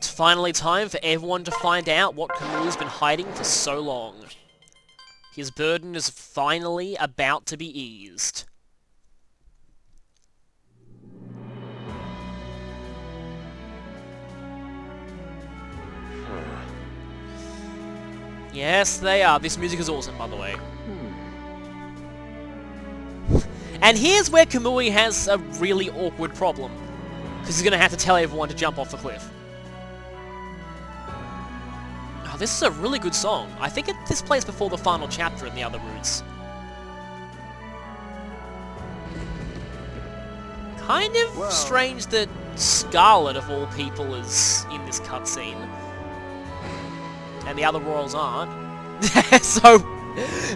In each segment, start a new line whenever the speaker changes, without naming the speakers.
It's finally time for everyone to find out what Kamui's been hiding for so long. His burden is finally about to be eased. Yes, they are. This music is awesome, by the way. And here's where Kamui has a really awkward problem. Because he's going to have to tell everyone to jump off the cliff. Oh, this is a really good song. I think this plays before the final chapter in the other routes. Kind of strange that Scarlet, of all people, is in this cutscene. And the other royals aren't. So,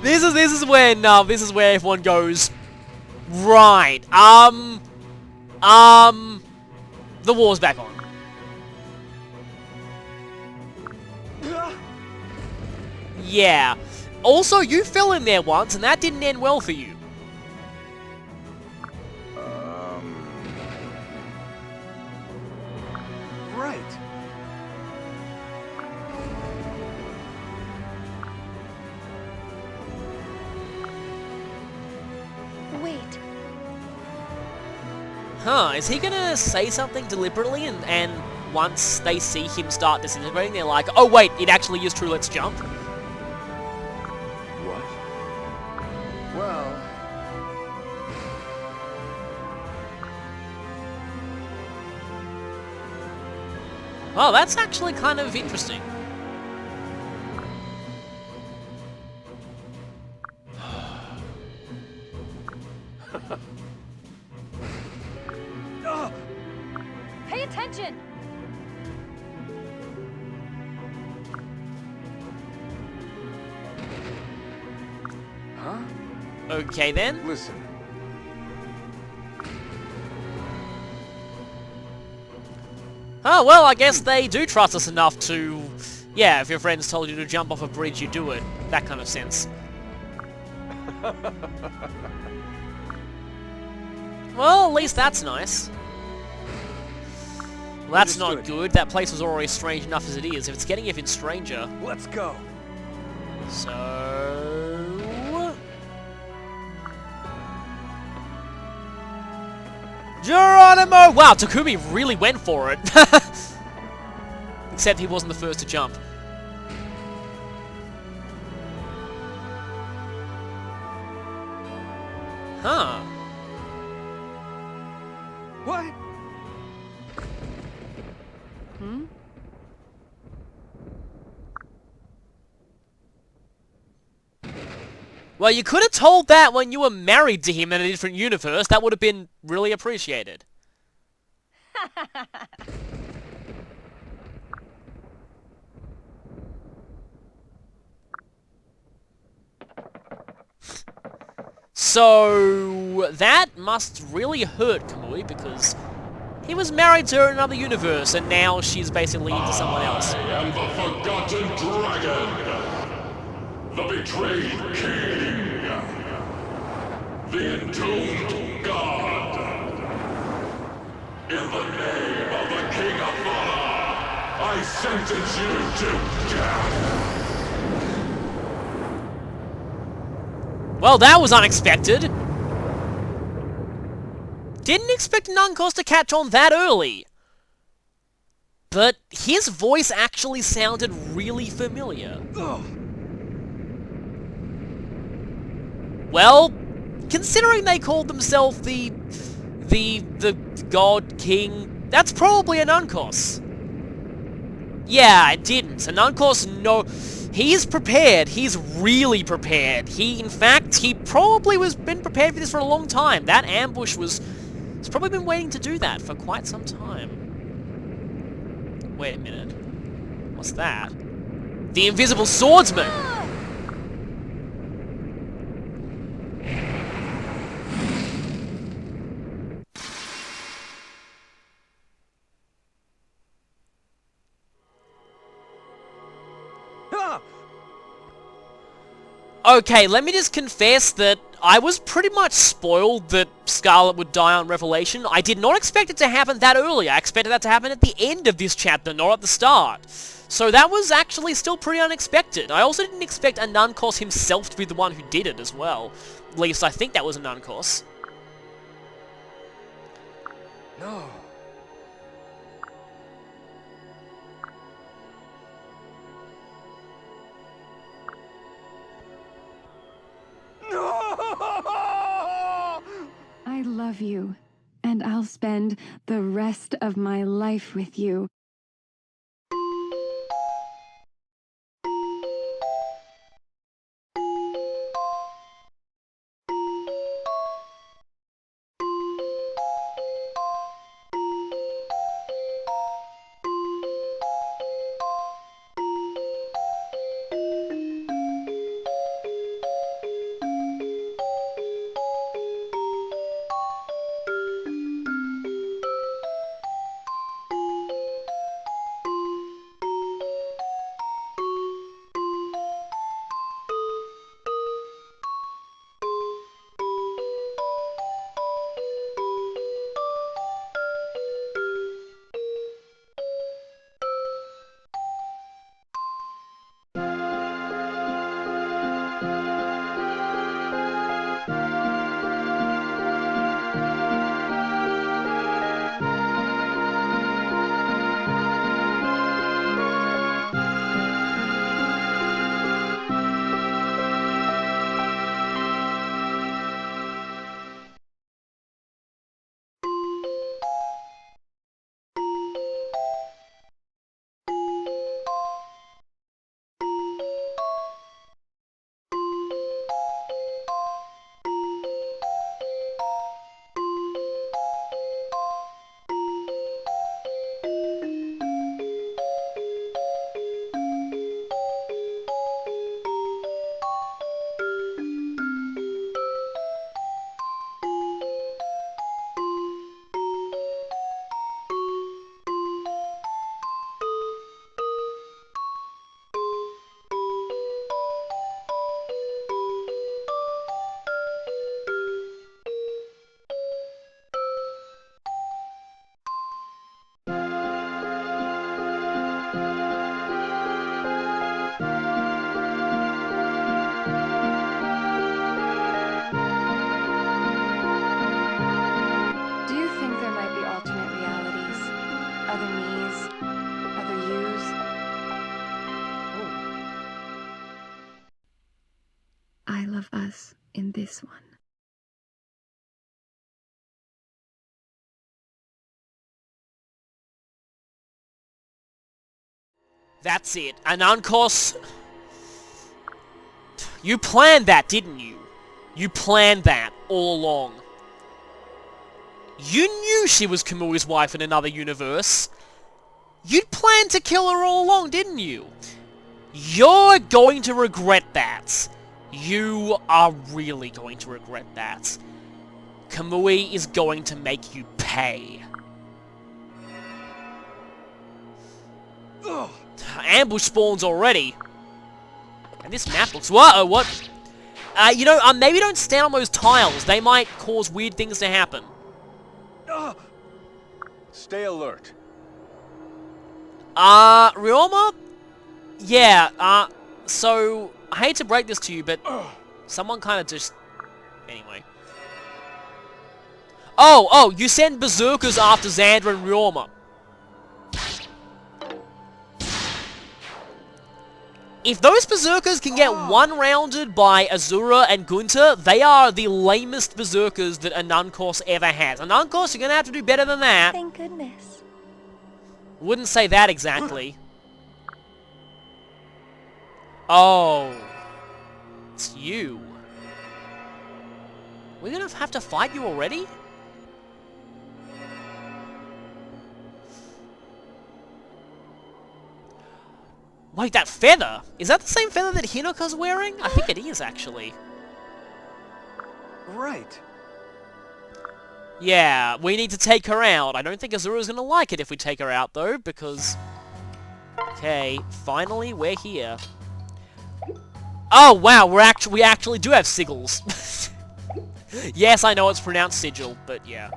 this is when everyone goes, right, the war's back on. Yeah. Also, you fell in there once, and that didn't end well for you.
Right.
Wait.
Huh, is he gonna say something deliberately and once they see him start disintegrating, they're like, oh wait, it actually is true, let's jump?
What? Well...
Oh, that's actually kind of interesting.
Pay attention!
Huh?
Okay then.
Listen.
Oh, well, I guess they do trust us enough to... Yeah, if your friends told you to jump off a bridge, you do it. That kind of sense. Well, at least that's nice. Well, that's not good. That place was already strange enough as it is. If it's getting even stranger...
Let's go.
So... Geronimo! Wow, Takumi really went for it. Except he wasn't the first to jump. Huh.
What?
Hmm?
Well, you could have told that when you were married to him in a different universe. That would have been really appreciated. So, that must really hurt Kamui, because he was married to her in another universe, and now she's basically into someone else.
I am the Forgotten Dragon, the betrayed king, the entombed god. In the name of the King of Valor, I sentence you to death.
Well, that was unexpected. Didn't expect Nunkos to catch on that early. But his voice actually sounded really familiar. Well, considering they called themselves the God King, that's probably a Nunkos. Yeah, it didn't. A Nunkos, no... He's prepared. He's really prepared. In fact, he probably been prepared for this for a long time. That ambush he's probably been waiting to do that for quite some time. Wait a minute. What's that? The Invisible Swordsman! Okay, let me just confess that I was pretty much spoiled that Scarlet would die on Revelation. I did not expect it to happen that early. I expected that to happen at the end of this chapter, not at the start. So that was actually still pretty unexpected. I also didn't expect Anankos himself to be the one who did it as well. At least I think that was Anankos.
No. No!
I love you, and I'll spend the rest of my life with you. Do you think there might be alternate realities? Other me's? Other you's? I love us in this one.
That's it. Anankos... You planned that, didn't you? You planned that all along. You knew she was Kamui's wife in another universe. You'd planned to kill her all along, didn't you? You're going to regret that. You are really going to regret that. Kamui is going to make you pay.
Ugh.
Ambush spawns already. And this map looks... Whoa, what? You know, maybe don't stand on those tiles. They might cause weird things to happen.
Stay alert.
Ryoma? Yeah, so, I hate to break this to you, but someone kind of just... Anyway. Oh, you send berserkers after Xandra and Ryoma. If those berserkers can get one-rounded by Azura and Gunter, they are the lamest berserkers that Anankos ever has. Anankos, you're gonna have to do better than that.
Thank goodness.
Wouldn't say that exactly. Oh. It's you. We're gonna have to fight you already? Wait, that feather? Is that the same feather that Hinoka's wearing? I think it is, actually.
Right.
Yeah, we need to take her out. I don't think Azura's gonna like it if we take her out, though, because... Okay, finally, we're here. Oh, wow, we actually do have sigils. Yes, I know it's pronounced sigil, but yeah.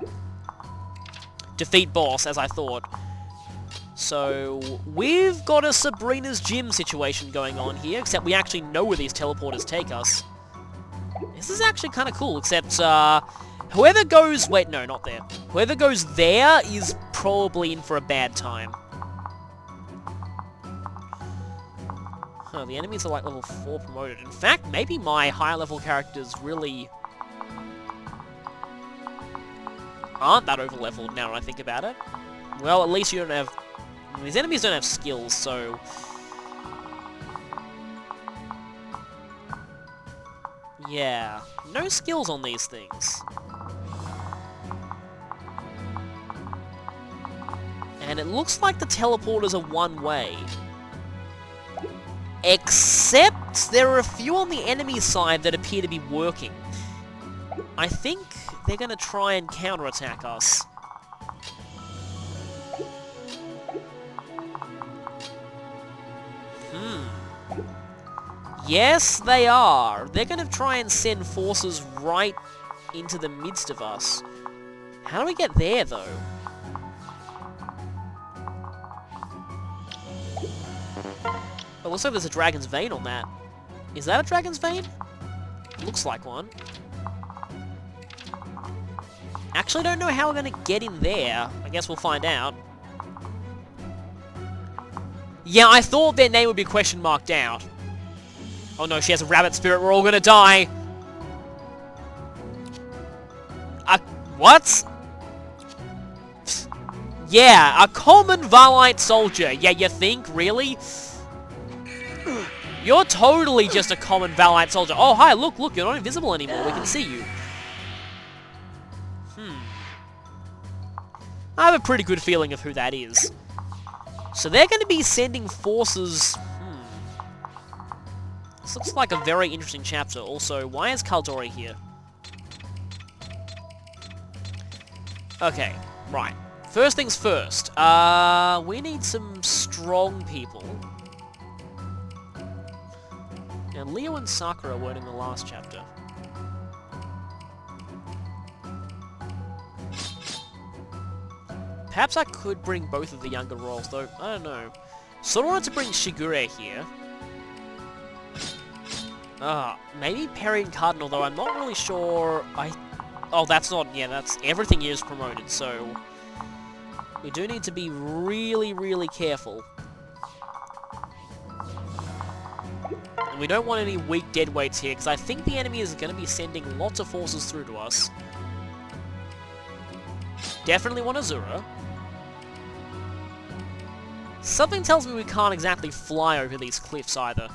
Defeat boss, as I thought. So, we've got a Sabrina's Gym situation going on here, except we actually know where these teleporters take us. This is actually kind of cool, except, whoever goes... Wait, no, not there. Whoever goes there is probably in for a bad time. Huh, the enemies are like level 4 promoted. In fact, maybe my higher level characters really aren't that over leveled now that I think about it. Well, at least you don't have... These enemies don't have skills, so... Yeah, no skills on these things. And it looks like the teleporters are one way. Except there are a few on the enemy side that appear to be working. I think they're going to try and counterattack us. Yes, they are. They're going to try and send forces right into the midst of us. How do we get there, though? It looks like there's a Dragon's Vein on that. Is that a Dragon's Vein? Looks like one. Actually, don't know how we're going to get in there. I guess we'll find out. Yeah, I thought their name would be question marked out. Oh no, she has a rabbit spirit, we're all gonna die! What? Yeah, a common Valite soldier. Yeah, you think? Really? You're totally just a common Valite soldier. Oh, hi, look, you're not invisible anymore. We can see you. I have a pretty good feeling of who that is. So they're going to be sending forces... This looks like a very interesting chapter. Also, why is Kaldori here? Okay, right. First things first. We need some strong people. Now, Leo and Sakura weren't in the last chapter. Perhaps I could bring both of the younger roles, though. I don't know. Sort of wanted to bring Shigure here. Maybe Perry and Cardinal, though I'm not really sure. Oh, that's not... Yeah, that's... Everything here is promoted, so... We do need to be really, really careful. And we don't want any weak deadweights here, because I think the enemy is going to be sending lots of forces through to us. Definitely want Azura. Something tells me we can't exactly fly over these cliffs either.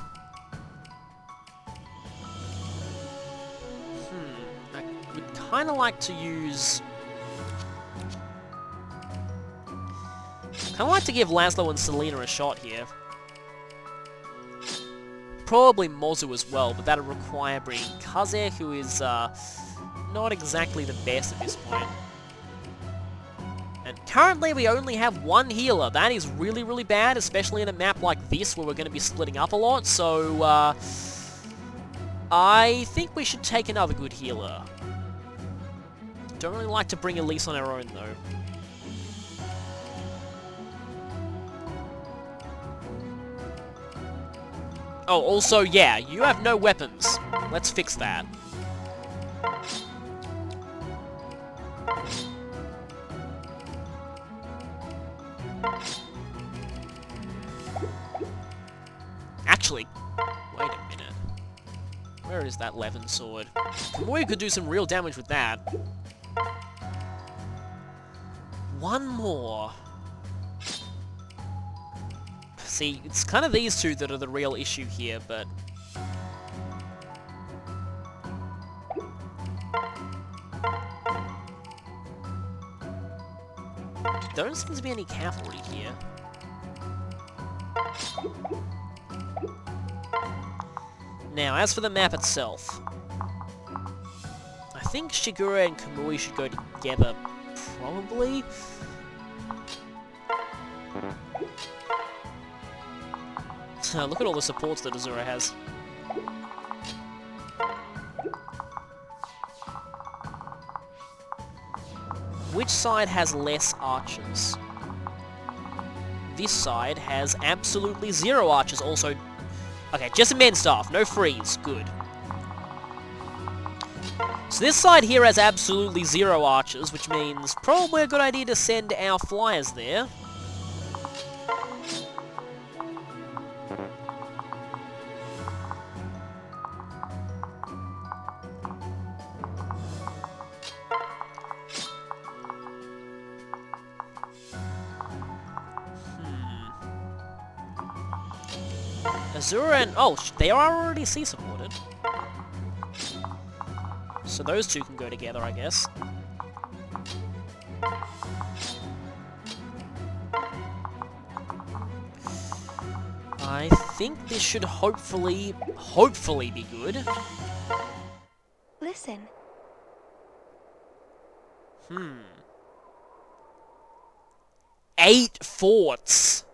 I would kind of like to use... Kind of like to give Laszlo and Selena a shot here. Probably Mozu as well, but that'll require bringing Kaze, who is not exactly the best at this point. And currently we only have one healer. That is really, really bad, especially in a map like this where we're going to be splitting up a lot, so I think we should take another good healer. Don't really like to bring Elise on our own, though. Oh, also, yeah, you have no weapons. Let's fix that. Actually, wait a minute. Where is that Levin sword? Kamui could do some real damage with that. One more. See, it's kind of these two that are the real issue here, but... There don't seem to be any cavalry here. Now, as for the map itself, I think Shigure and Kamui should go together, probably? Look at all the supports that Azura has. which side has less archers? This side has absolutely 0 archers, also... Okay, just a men staff, no freeze, good. So this side here has absolutely 0 archers, which means probably a good idea to send our flyers there. Azura and... Oh, they are already sea supported. So those two can go together, I guess. I think this should hopefully be good.
Listen.
8 forts.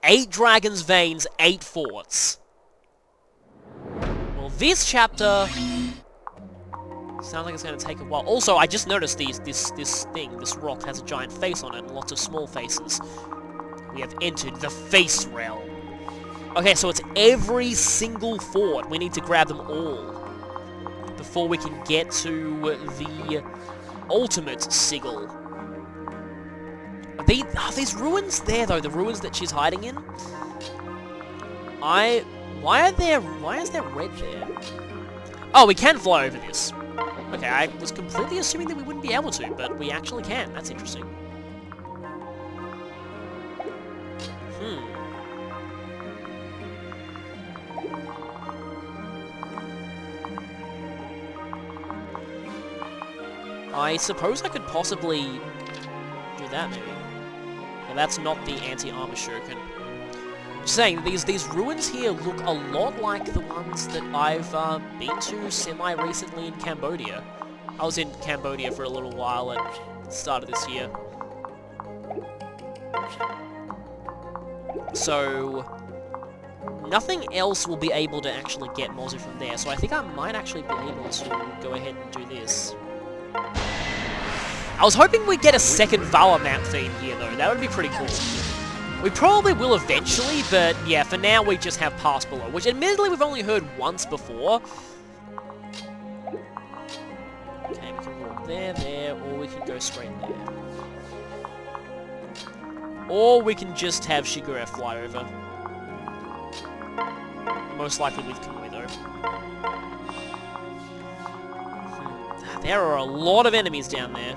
8 Dragon's Veins, 8 forts. Well, this chapter sounds like it's going to take a while. Also, I just noticed this rock has a giant face on it and lots of small faces. We have entered the face realm. Okay, so it's every single fort. We need to grab them all before we can get to the ultimate sigil. Are these ruins there, though? The ruins that she's hiding in? Why is there red there? Oh, we can fly over this. Okay, I was completely assuming that we wouldn't be able to, but we actually can. That's interesting. I suppose I could possibly do that, maybe. Yeah, that's not the anti-armor shuriken. Just saying, these ruins here look a lot like the ones that I've been to semi-recently in Cambodia. I was in Cambodia for a little while at the start of this year. So, nothing else will be able to actually get Mozu from there, so I think I might actually be able to go ahead and do this. I was hoping we'd get a second Vala map theme here, though. That would be pretty cool. We probably will eventually, but yeah, for now we just have Pass Below, which admittedly we've only heard once before. Okay, we can walk there, or we can go straight there. Or we can just have Shigure fly over. Most likely with Kamui, though. There are a lot of enemies down there.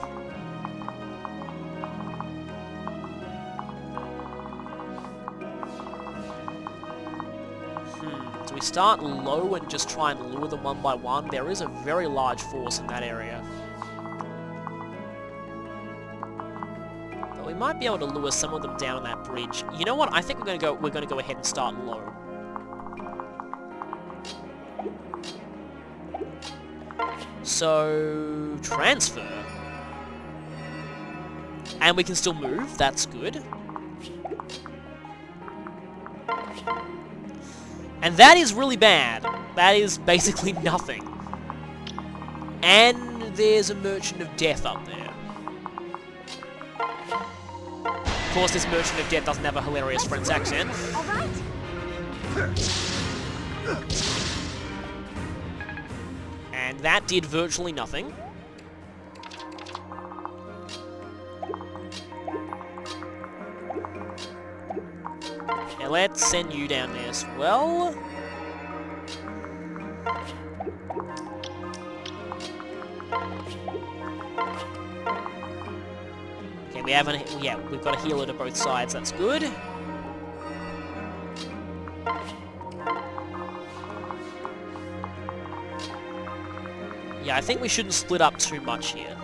Do we start low and just try and lure them one by one? There is a very large force in that area. But we might be able to lure some of them down that bridge. You know what? I think we're gonna go ahead and start low. So, transfer. And we can still move, that's good. And that is really bad. That is basically nothing. And there's a Merchant of Death up there. Of course, this Merchant of Death doesn't have a hilarious French accent.
Alright.
And that did virtually nothing. Now let's send you down there as well. Okay, we've got a healer to both sides, that's good. Yeah, I think we shouldn't split up too much here.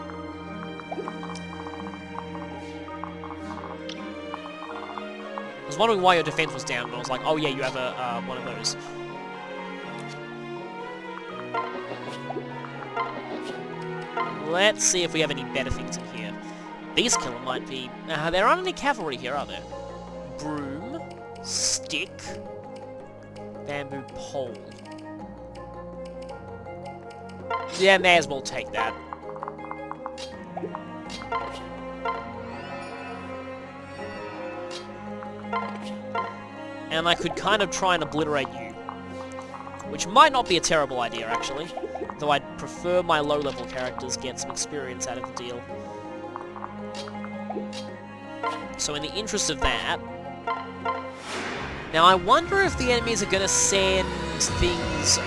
I was wondering why your defense was down, but I was like, oh yeah, you have a one of those. Let's see if we have any better things in here. Beast Killer might be... there aren't any cavalry here, are there? Broom, stick, bamboo pole. Yeah, may as well take that. And I could kind of try and obliterate you. Which might not be a terrible idea, actually. Though I'd prefer my low-level characters get some experience out of the deal. So in the interest of that... Now I wonder if the enemies are going to send things...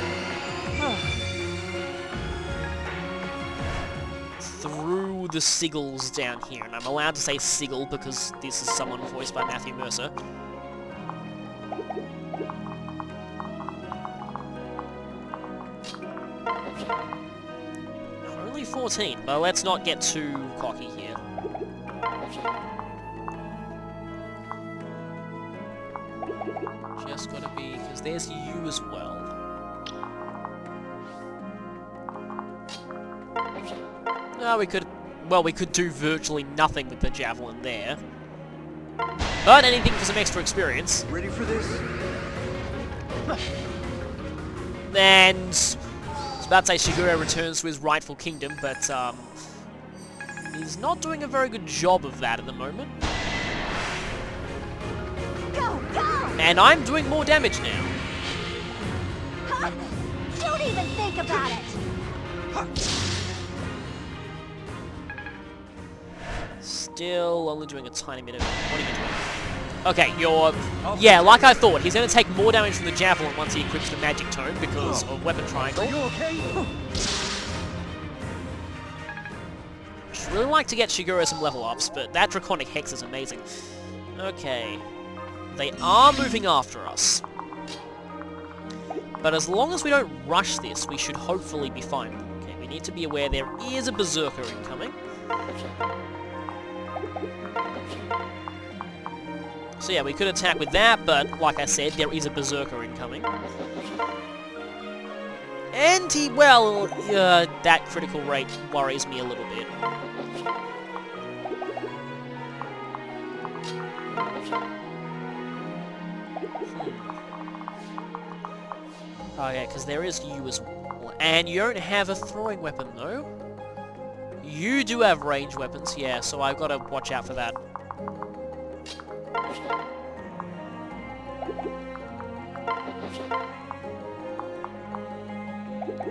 through the sigils down here. And I'm allowed to say sigil because this is someone voiced by Matthew Mercer. Only 14, but let's not get too cocky here. Just gotta be, because there's you as well. No, we could do virtually nothing with the javelin there. But anything for some extra experience.
Ready for this?
And... I was about to say Shigure returns to his rightful kingdom, but, he's not doing a very good job of that at the moment.
Go, go!
And I'm doing more damage now.
Huh? Don't even think about it!
Still only doing a tiny bit of... What are you doing? Okay, you're... Yeah, like I thought, he's going to take more damage from the javelin once he equips the magic tome because of weapon triangle.
Are you okay?
Just really like to get Shiguro some level ups, but that Draconic Hex is amazing. Okay. They are moving after us. But as long as we don't rush this, we should hopefully be fine. Okay, we need to be aware there is a Berserker incoming. So yeah, we could attack with that, but like I said, there is a Berserker incoming. And he, well, that critical rate worries me a little bit. Oh yeah, because there is you as well. And you don't have a throwing weapon, though. You do have range weapons, yeah, so I've got to watch out for that.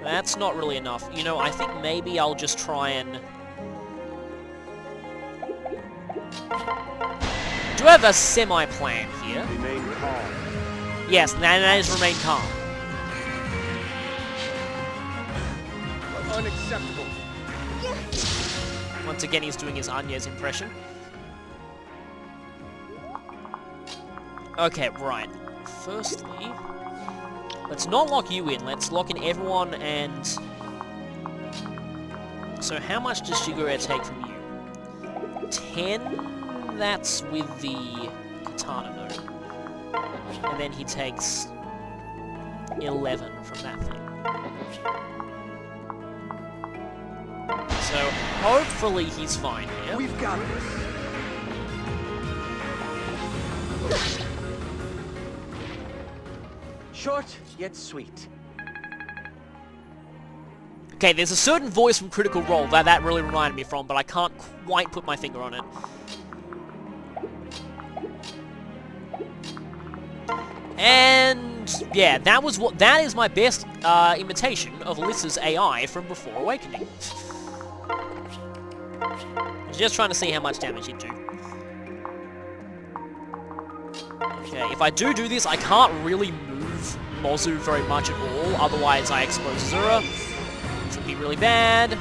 That's not really enough. You know, I think maybe I'll just try and... Do I have a semi-plan here?
Remain calm.
Yes, and that is remain calm.
Unacceptable.
Once again, he's doing his Anya's impression. Okay, right. Firstly, let's not lock you in. Let's lock in everyone and... So how much does Shigure take from you? 10? That's with the katana, though. And then he takes 11 from that thing. So hopefully he's fine here.
We've got this. Short, yet sweet.
Okay, there's a certain voice from Critical Role that really reminded me from, but I can't quite put my finger on it. And yeah, that is my best imitation of Alyssa's AI from before Awakening. Just trying to see how much damage he'd do. Okay, if I do this, I can't really move Mozu very much at all, otherwise I expose Zura, which would be really bad.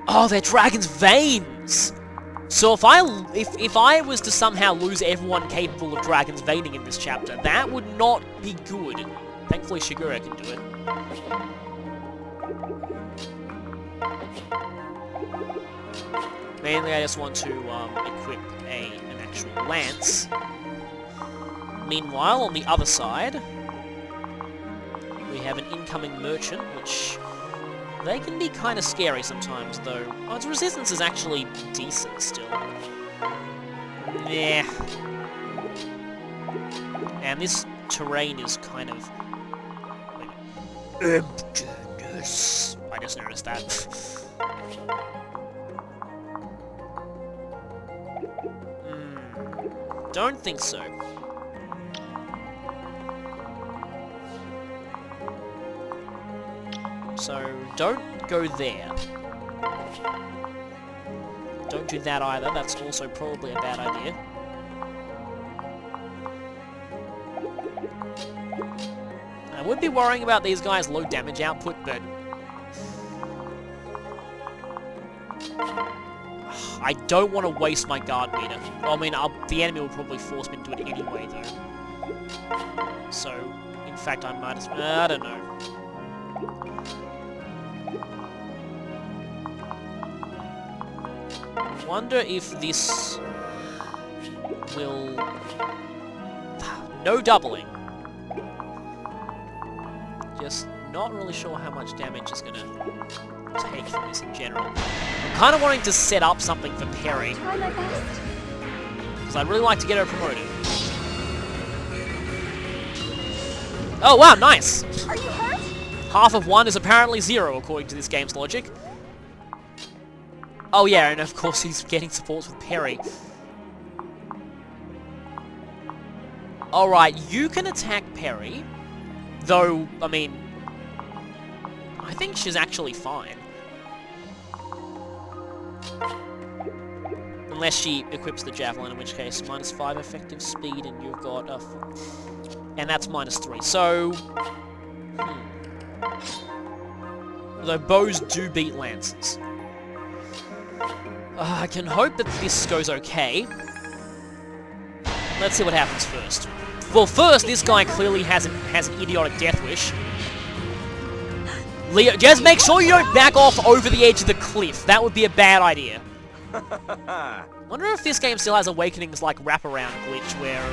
Oh, they're Dragon's Veins! So if I was to somehow lose everyone capable of Dragon's Veining in this chapter, that would not be good. Thankfully Shigure can do it. Mainly I just want to equip an actual lance. Meanwhile, on the other side, we have an incoming merchant, which they can be kind of scary sometimes, though. Oh, its resistance is actually decent still. Yeah. And this terrain is kind of... emptiness. I just noticed that. don't think so. So, don't go there. Don't do that either, that's also probably a bad idea. I would be worrying about these guys' low damage output, but... I don't want to waste my guard meter. Well, I mean, the enemy will probably force me to do it anyway, though. So, in fact, I might as well... I don't know. I wonder if this will... No doubling. Just not really sure how much damage is gonna take from this in general. I'm kind of wanting to set up something for Perry.
Try my best.
Because I'd really like to get her promoted. Oh wow, nice!
Are you hurt?
Half of 1 is apparently 0, according to this game's logic. Oh yeah, and of course he's getting supports with Perry. Alright, you can attack Perry. Though, I mean... I think she's actually fine. Unless she equips the Javelin, in which case, -5 effective speed, and you've got a... And that's -3, so... Though bows do beat lances. I can hope that this goes okay. Let's see what happens first. Well, first, this guy clearly has an idiotic death wish. Leo, just make sure you don't back off over the edge of the cliff. That would be a bad idea. Wonder if this game still has Awakening's like wraparound glitch, where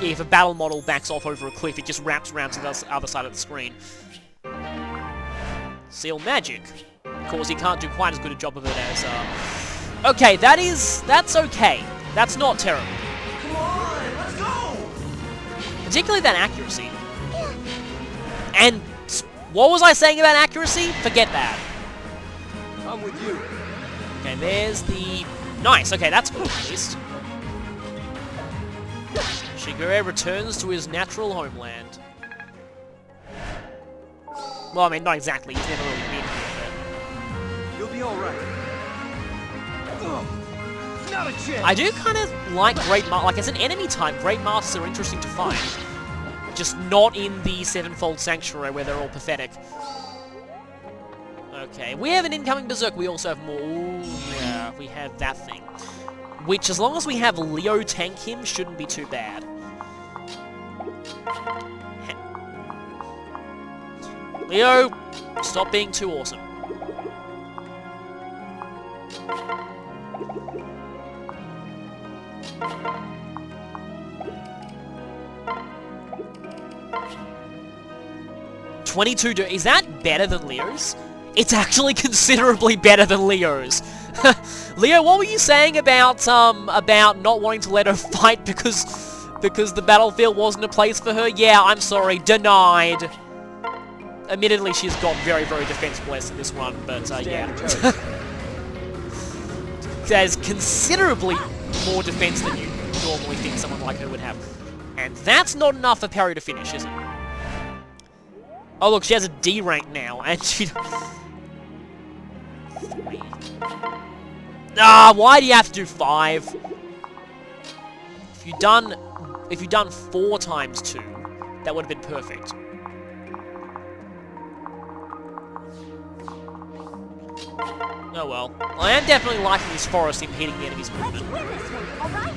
if a battle model backs off over a cliff, it just wraps around to the other side of the screen. Seal magic. Of course, he can't do quite as good a job of it as... Okay, that's okay. That's not terrible.
Come on, let's go!
Particularly that accuracy. And what was I saying about accuracy? Forget that.
I'm with you.
Okay, there's the... Nice, okay, that's good at least. Shigure returns to his natural homeland. Well, I mean, not exactly. He's never really been here,
You'll be alright. Not a chance!
I do kind of like Great Masters. Like, as an enemy type, Great Masters are interesting to find. Just not in the Sevenfold Sanctuary, where they're all pathetic. Okay, we have an incoming Berserk. We also have more... Ooh, yeah, we have that thing. Which, as long as we have Leo tank him, shouldn't be too bad. Leo, stop being too awesome. Is that better than Leo's? It's actually considerably better than Leo's. Leo, what were you saying about not wanting to let her fight because the battlefield wasn't a place for her? Yeah, I'm sorry, denied. Admittedly, she's got very, very defense-blessed in this one, but yeah. There's considerably more defense than you normally think someone like her would have. And that's not enough for Perry to finish, is it? Oh look, she has a D rank now, and she... 3. Ah, why do you have to do 5? If you'd done 4 times 2, that would have been perfect. Oh well. I am definitely liking this forest impeding the enemy's movement.
Let's win this one, alright?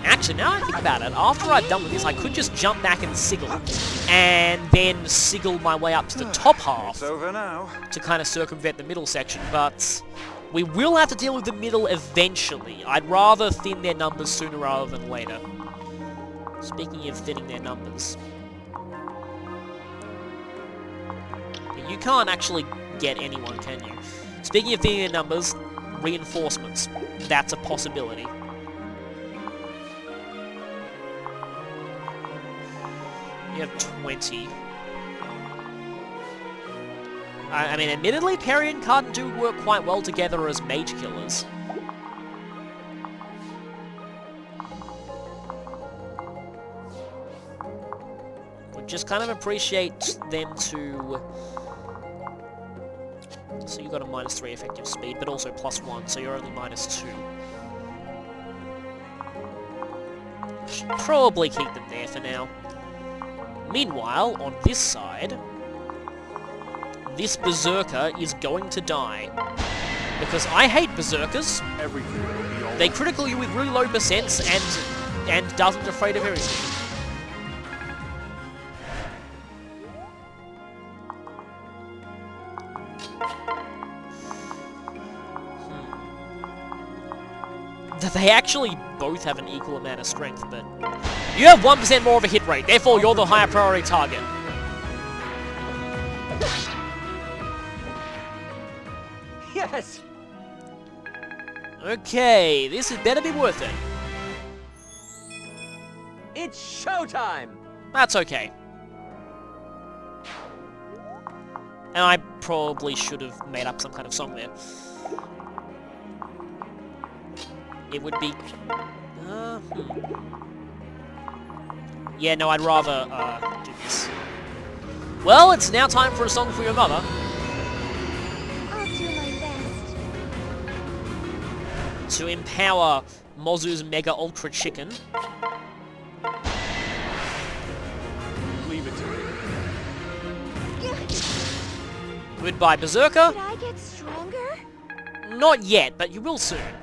Actually, now I think about it, after I'm done with this, I could just jump back and sigil, and then sigil my way up to the top half
It's over now.
to kind of circumvent the middle section, but we will have to deal with the middle eventually. I'd rather thin their numbers sooner rather than later. Speaking of thinning their numbers... You can't actually get anyone, can you? Speaking of thinning their numbers, reinforcements. That's a possibility. You have 20. I mean, admittedly, Perry and Cardin do work quite well together as mage killers. just kind of appreciate them to... So you got a -3 effective speed, but also +1, so you're only -2. Should probably keep them there for now. Meanwhile, on this side, this berserker is going to die. Because I hate berserkers.
Everything will be all
They
right.
critical you with really low percents and doesn't afraid of everything. They actually both have an equal amount of strength, but you have 1% more of a hit rate, therefore you're the higher priority target.
Yes!
Okay, this had better be worth it.
It's showtime!
That's okay. And I probably should have made up some kind of song there. It would be... Yeah, no, I'd rather do this. Well, it's now time for a song for your mother.
I'll do my best.
To empower Mozu's Mega Ultra Chicken.
Leave it to me.
Goodbye, Berserker.
Did I get stronger?
Not yet, but you will soon.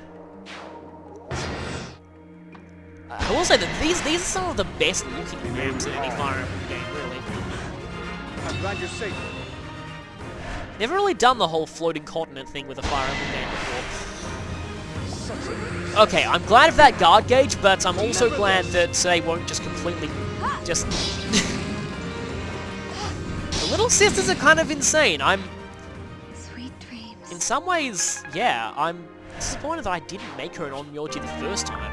I will say that these are some of the best looking maps in any Fire Emblem game, really.
I'm glad you're safe.
Never really done the whole floating continent thing with a Fire Emblem game before.
Such a...
Okay, I'm glad of that guard gauge, but I'm also glad that they won't just completely... just... The little sisters are kind of insane.
Sweet dreams.
In some ways, yeah, I'm disappointed that I didn't make her an Onmyoji the first time.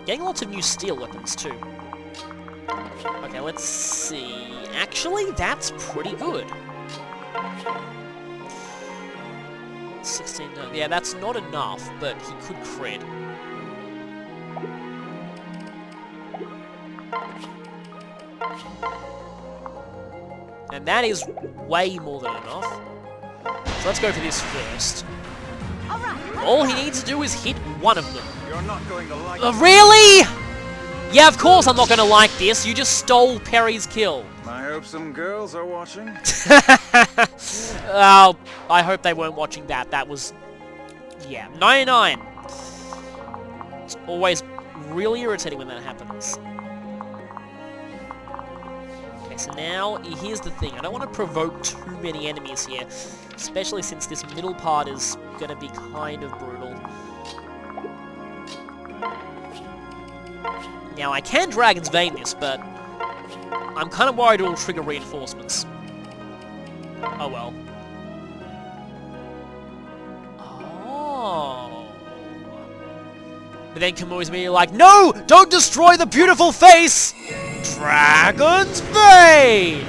Getting lots of new steel weapons, too. Okay, let's see... Actually, that's pretty good. 16... yeah, that's not enough, but he could crit. And that is way more than enough. So let's go for this first.
All right.
All he needs to do is hit one of them.
You're not going to like
Really? Yeah, of course I'm not going to like this. You just stole Perry's kill.
I hope some girls are watching.
Oh, I hope they weren't watching that. That was... yeah, 99. It's always really irritating when that happens. Okay, so now, here's the thing. I don't want to provoke too many enemies here, especially since this middle part is going to be kind of brutal. Now, I can Dragon's Vein this, but I'm kind of worried it will trigger reinforcements. Oh well. Oh. But then Kamui's immediately like, no! Don't destroy the beautiful face! Dragon's Vein!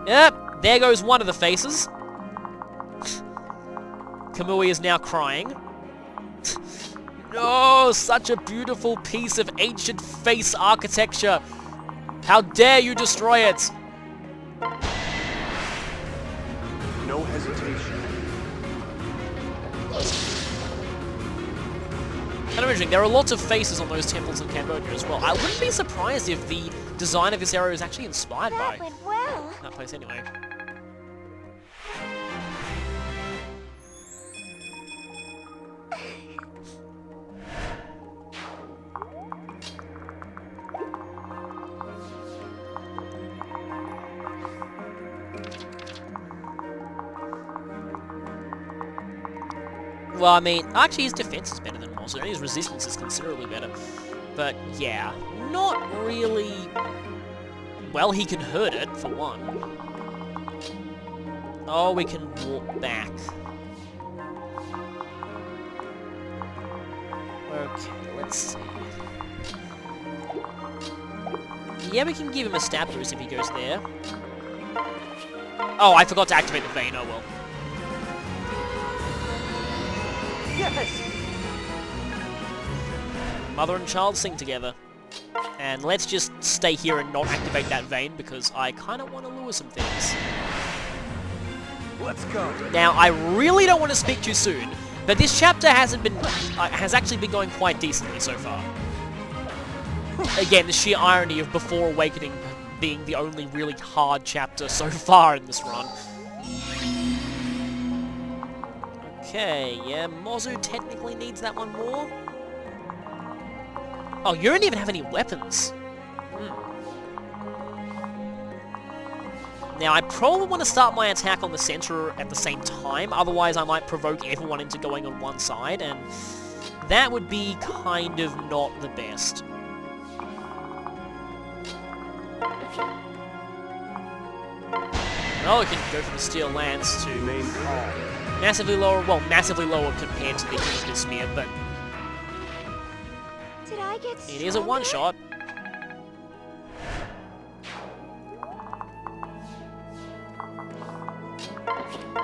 Yep, there goes one of the faces. Kamui is now crying. No, such a beautiful piece of ancient face architecture. How dare you destroy it?
No hesitation.
Kind of interesting, there are lots of faces on those temples in Cambodia as well. I wouldn't be surprised if the design of this area is actually inspired by
That went well.
that place anyway. Well, I mean, actually his defense is better than Mozu, and his resistance is considerably better. But, yeah, not really... Well, he can hurt it, for one. Oh, we can walk back. Okay, let's see. Yeah, we can give him a stab boost if he goes there. Oh, I forgot to activate the vein, oh well.
Yes!
mother and child sing together. And let's just stay here and not activate that vein, because I kind of want to lure some things.
Let's go.
Now, I really don't want to speak too soon, but this chapter has actually been going quite decently so far. Again, the sheer irony of Before Awakening being the only really hard chapter so far in this run. Okay, yeah, Mozu technically needs that one more. Oh, you don't even have any weapons. Now, I probably want to start my attack on the center at the same time, otherwise I might provoke everyone into going on one side, and that would be kind of not the best. Oh, we can go for the Steel Lance to massively lower, well, massively lower compared to the Infinite Spear, but
Did I get
it is a one-shot.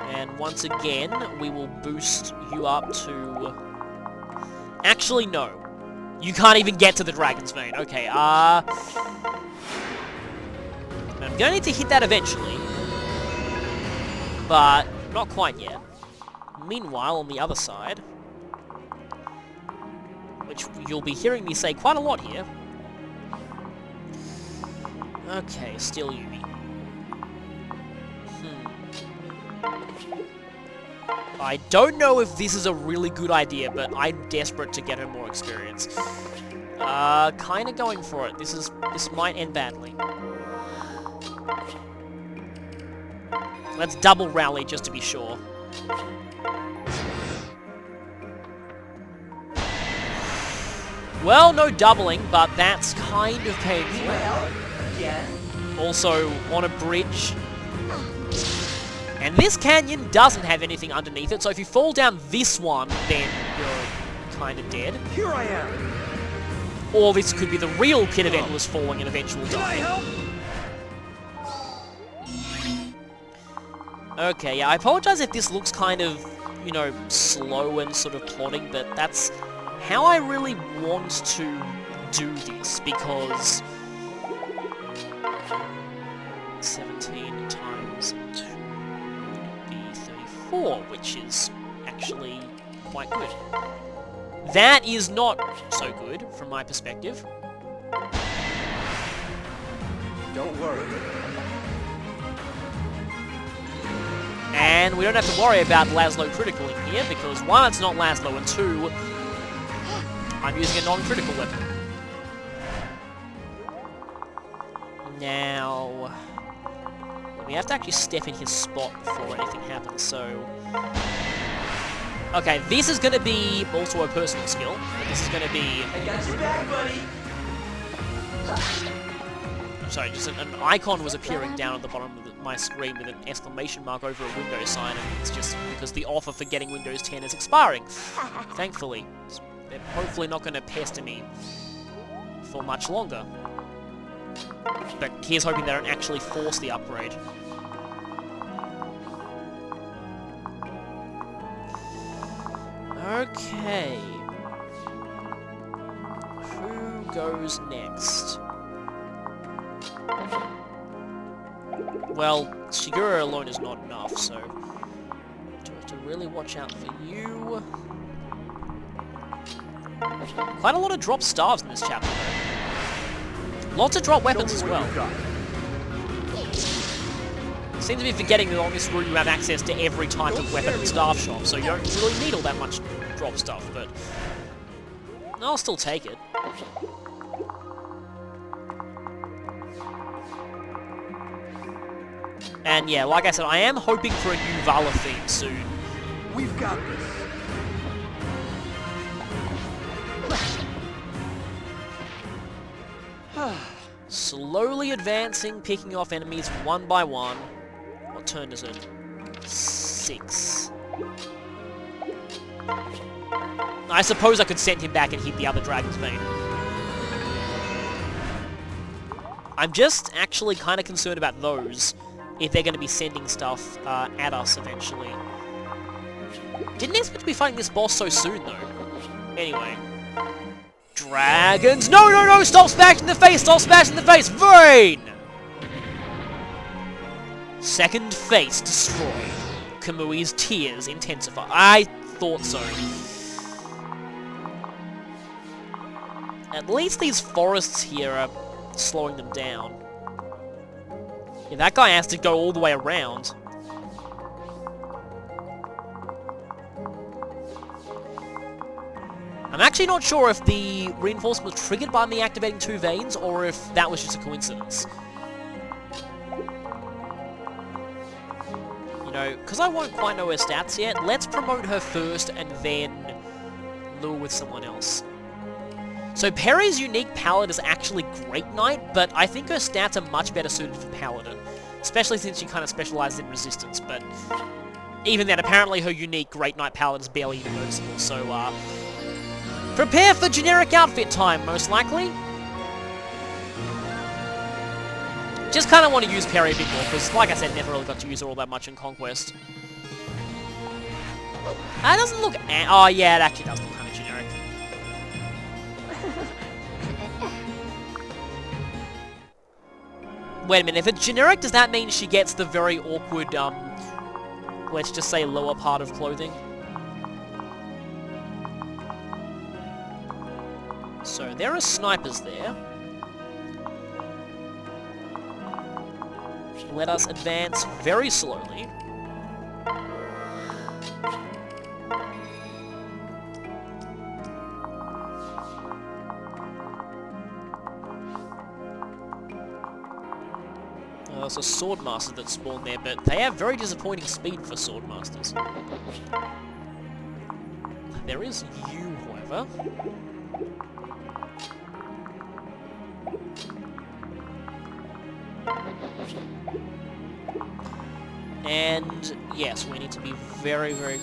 And once again, we will boost you up to... Actually, no. You can't even get to the Dragon's Vein. Okay, I'm gonna need to hit that eventually. But not quite yet. Meanwhile, on the other side, which you'll be hearing me say quite a lot here. Okay, Steel Yumi. I don't know if this is a really good idea, but I'm desperate to get her more experience. Kinda going for it. This might end badly. Let's double rally just to be sure. Well, no doubling, but that's kind of painful. Also, on a bridge. And this canyon doesn't have anything underneath it, so if you fall down this one, then you're kind of dead.
Here I am.
Or this could be the real pit of endless falling and eventual dying. Okay, yeah, I apologize if this looks kind of, you know, slow and sort of plodding, but that's how I really want to do this, because 17 times 2 would be 34, which is actually quite good. That is not so good, from my perspective.
Don't worry.
And we don't have to worry about Laszlo critical in here, because one, it's not Laszlo, and two, I'm using a non-critical weapon. Now, we have to actually step in his spot before anything happens, so... Okay, this is going to be also a personal skill, but this is going to be...
I got your back, buddy!
I'm sorry, just an icon was appearing down at the bottom of my screen with an exclamation mark over a Windows sign, and it's just because the offer for getting Windows 10 is expiring. Thankfully. They're hopefully not going to pester me for much longer. But here's hoping they don't actually force the upgrade. Okay. Who goes next? Well, Shigura alone is not enough, so... do have to really watch out for you. Quite a lot of drop staves in this chapter, though. Lots of drop weapons as well. Seem to be forgetting that on this route you have access to every type of weapon and staff shop, so you don't really need all that much drop stuff, but... I'll still take it. And yeah, like I said, I am hoping for a new Vala theme soon.
We've got this.
Slowly advancing, picking off enemies one by one. What turn is it? 6. I suppose I could send him back and hit the other Dragon's Vein. I'm just actually kind of concerned about those, if they're going to be sending stuff at us eventually. Didn't expect to be fighting this boss so soon, though. Anyway. Dragons! No, no, no! Stop smashing the face! Stop smashing the face! Vain! Second face destroyed. Kamui's tears intensify. I thought so. At least these forests here are slowing them down. Yeah, that guy has to go all the way around. I'm actually not sure if the reinforcement was triggered by me activating 2 veins, or if that was just a coincidence. You know, because I won't quite know her stats yet, let's promote her first and then lure with someone else. So Perry's unique palette is actually Great Knight, but I think her stats are much better suited for Paladin. Especially since she kind of specializes in resistance, but even then, apparently her unique Great Knight palette is barely even noticeable, so, prepare for generic outfit time, most likely. Just kind of want to use Perry a bit more, because, like I said, never really got to use her all that much in Conquest. That doesn't look... oh, yeah, it actually does look kind of generic. Wait a minute, if it's generic, does that mean she gets the very awkward, let's just say lower part of clothing? So, there are snipers there. Let us advance very slowly. There's a Swordmaster that spawned there, but they have very disappointing speed for Swordmasters. There is you, however. And yes, we need to be very, very